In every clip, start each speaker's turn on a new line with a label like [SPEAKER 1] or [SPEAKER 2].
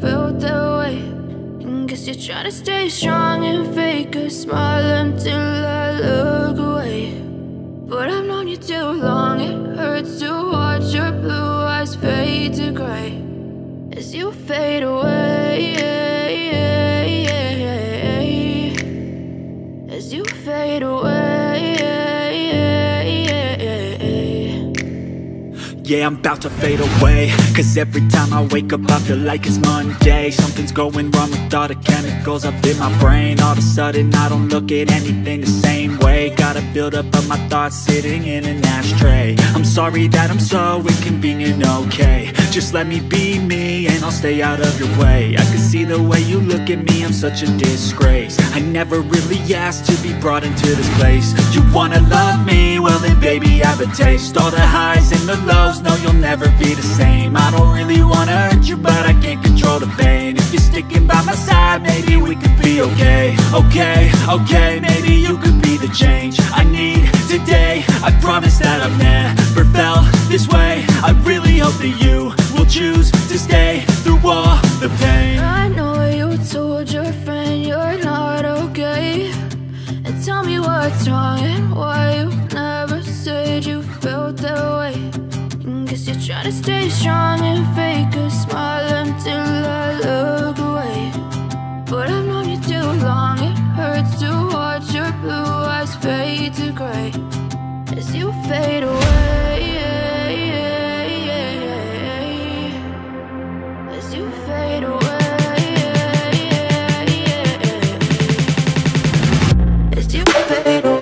[SPEAKER 1] felt that way. And guess you're trying to stay strong and fake a smile until I look away. But I've known you too long, it hurts to watch your blue eyes fade to gray as you fade away, as you fade away.
[SPEAKER 2] Yeah, I'm about to fade away, cause every time I wake up I feel like it's Monday. Something's going wrong with all the chemicals up in my brain. All of a sudden I don't look at anything the same way. Gotta build up of my thoughts sitting in an ashtray. I'm sorry that I'm so inconvenient, okay. Just let me be me and I'll stay out of your way. I can see the way you look at me, I'm such a disgrace. I never really asked to be brought into this place. You wanna love me? Well then baby I have a taste. All the highs and the lows, no you'll never be the same. I don't really wanna hurt you but I can't control the pain. If you're sticking by my side maybe we could be okay. Okay, maybe you could be the change I need today. I promise that I've never felt this way. I really hope that you will choose to stay through all the pain.
[SPEAKER 1] I know you told your friend you're not okay, and tell me what's wrong and why you never said you felt that way. And guess you're trying to stay strong and fake a smile until I look away. But I've known you too long, it hurts to watch your blue eyes fade to gray as you fade away, as you fade away, as you fade away.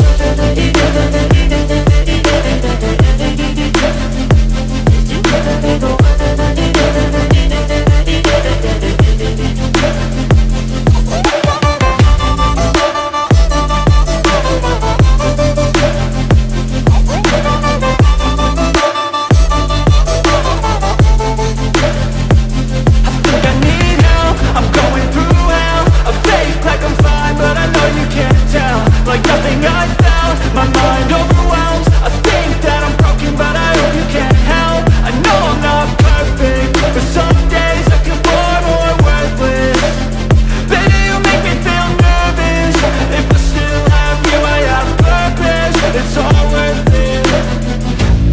[SPEAKER 2] Like nothing I found, my mind overwhelms. I think that I'm broken, but I hope you can't help. I know I'm not perfect, but some days I feel more worthless. Baby, you make me feel nervous. If I still have you, I have purpose. It's all worth it.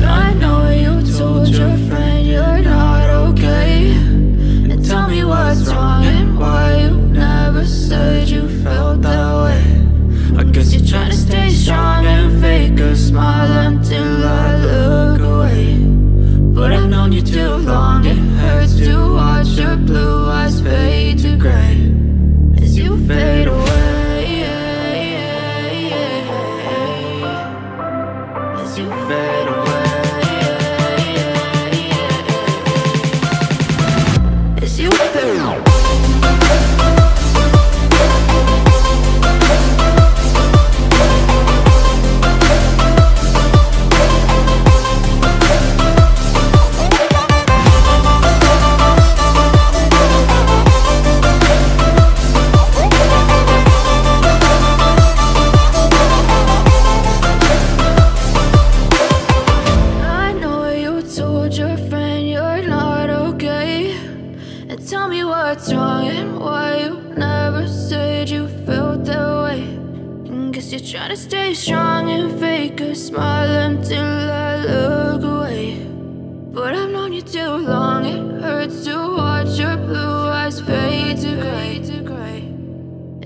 [SPEAKER 1] I know you told your friend you're not okay, and tell me what's wrong and why you never said you felt that way. I guess you're trying to stay strong and fake a smile until I look away. But I've known you too long, it hurts to watch your blue eyes fade to gray as you fade away, as you fade away, as you fade away. What's wrong and why you never said you felt that way. And guess you're trying to stay strong and fake a smile until I look away. But I've known you too long, it hurts to watch your blue eyes fade to gray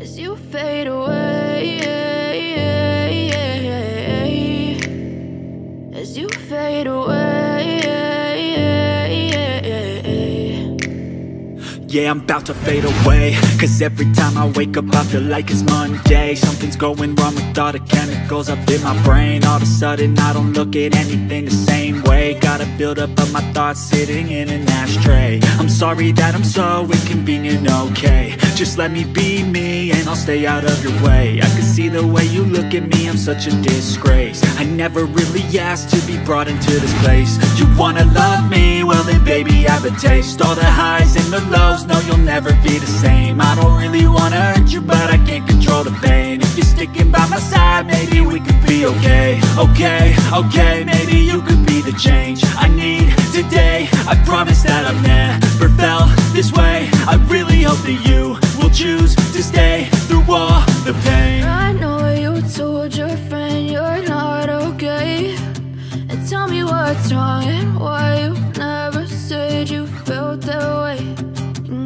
[SPEAKER 1] as you fade away, as you fade away.
[SPEAKER 2] Yeah, I'm about to fade away, cause every time I wake up I feel like it's Monday. Something's going wrong with all the chemicals up in my brain. All of a sudden I don't look at anything the same way. Gotta build up of my thoughts sitting in an ashtray. I'm sorry that I'm so inconvenient, okay. Just let me be me and I'll stay out of your way. I can see the way you look at me, I'm such a disgrace. I never really asked to be brought into this place. You wanna love me? Well then baby I have a taste. All the highs and the lows, no you'll never be the same. I don't really wanna hurt you but I can't control the pain. If you're sticking by my side maybe we could be okay. Okay, maybe you could be the change I need today. I promise that I've never felt this way. I really hope that you will choose to stay through all the pain.
[SPEAKER 1] I know you told your friend you're not okay, and tell me what's wrong and why you never said you felt that way.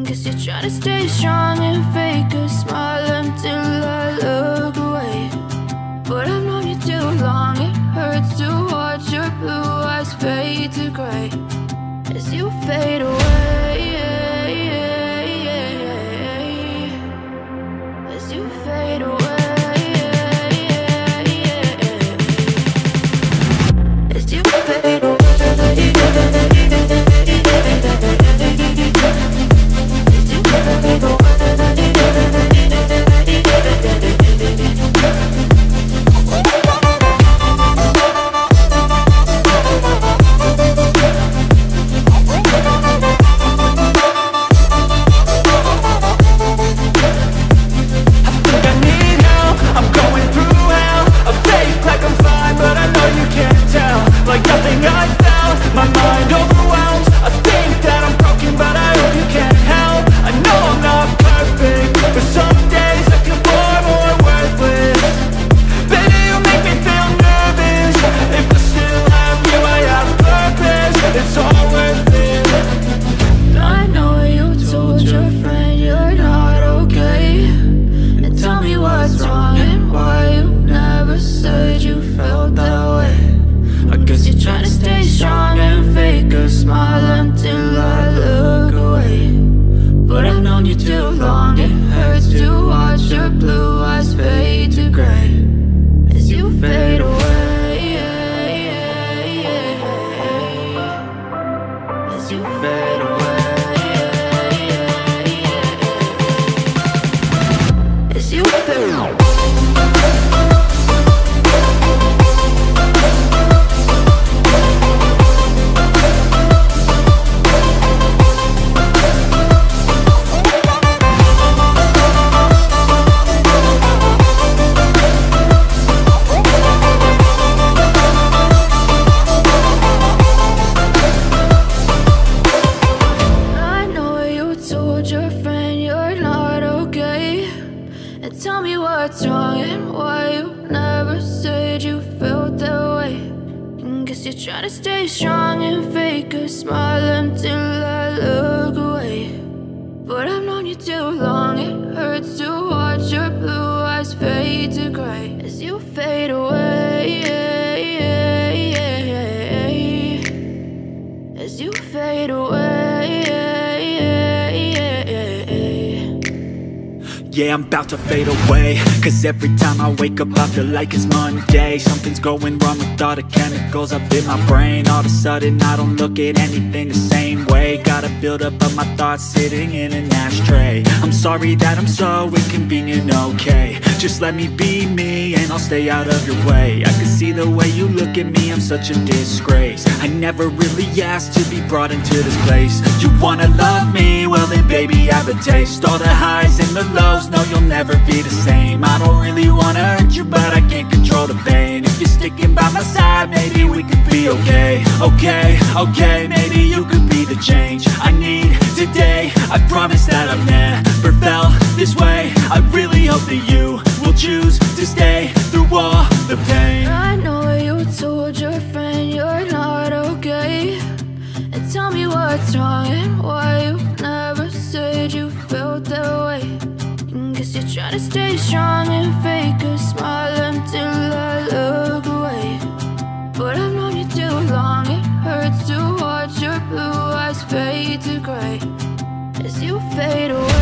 [SPEAKER 1] Guess you're trying to stay strong and fake a smile until I look away. But I've known you too long, it hurts to watch your blue eyes fade to gray as you fade away, as you fade away, as you fade away.
[SPEAKER 2] Yeah, I'm about to fade away, cause every time I wake up I feel like it's Monday. Something's going wrong with all the chemicals up in my brain. All of a sudden I don't look at anything the same way. Gotta build up of my thoughts sitting in an ashtray. I'm sorry that I'm so inconvenient, okay. Just let me be me and I'll stay out of your way. I can see the way you look at me, I'm such a disgrace. I never really asked to be brought into this place. You wanna love me? Well then baby I have a taste. All the highs and the lows, no you'll never be the same. I don't really wanna hurt you but I can't control the pain. If you're sticking by my side maybe we could be okay. Okay, maybe you could be the change I need today. I promise that I've never felt this way. I really hope that you will choose to stay through all the pain.
[SPEAKER 1] I know you told your friend you're not okay, and tell me what's wrong and why you never said you felt that way. Guess you're trying to stay strong and fake a smile until I look away. But I've known you too long, it hurts to watch your blue eyes fade to gray as you fade away.